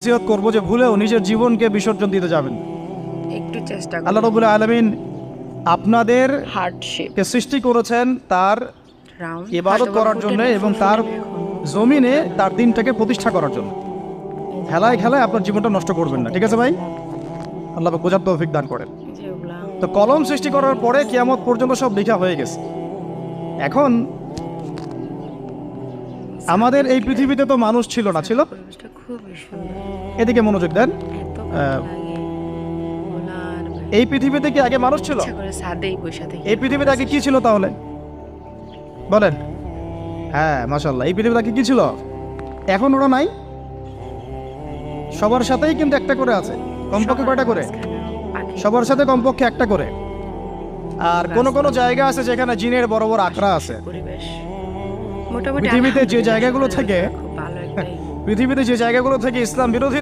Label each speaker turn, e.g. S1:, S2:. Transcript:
S1: নসিহত করব যে ভুলেও নিজের জীবনকে বিসর্জন দিতে যাবেন।
S2: একটু চেষ্টা
S1: আল্লাহ রাব্বুল আলামিন আপনাদের
S2: হার্ডশিপ
S1: কে সৃষ্টি করেছেন তার
S2: রাউন্ড
S1: ইবাদত করার জন্য এবং তার জমিনে তার দিনটাকে প্রতিষ্ঠা করার জন্য। খেলায় খেলায় আপনার জীবনটা নষ্ট করবেন না, ঠিক আছে ভাই? আল্লাহ পাক বোঝার তৌফিক দান করেন।
S2: যেগুলা
S1: তো কলম সৃষ্টি করার পরে কিয়ামত পর্যন্ত সব লেখা হয়ে গেছে। এখন আমাদের এই পৃথিবীতে তো মানুষ ছিল না, ছিল?
S2: পরিবেশটা খুবই সুন্দর,
S1: এদিকে মনোযোগ দেন।
S2: এত ভালো লাগে ওনার
S1: এই পৃথিবীতে কি আগে মানুষ ছিল?
S2: ইচ্ছা করে ছাদেই বসে থেকে
S1: এই পৃথিবীতে আগে কি ছিল তাহলে বলেন? হ্যাঁ, মাশাআল্লাহ। এই পৃথিবীতে আগে কি ছিল? এখন ওরা নাই? সবার সাথেই কিন্তু একটা করে আছে। কমপক্ষে কয়টা করে? সবার সাথে কমপক্ষে একটা করে। আর কোন কোন জায়গা আছে যেখানে জিনের বড় বড় আখড়া আছে।
S2: পরিবেশ মোটামুটি
S1: পৃথিবীতে যে জায়গাগুলো থেকে
S2: খুব ভালো একটাই
S1: পৃথিবীতে যে জায়গাগুলো থেকে ইসলাম বিরোধী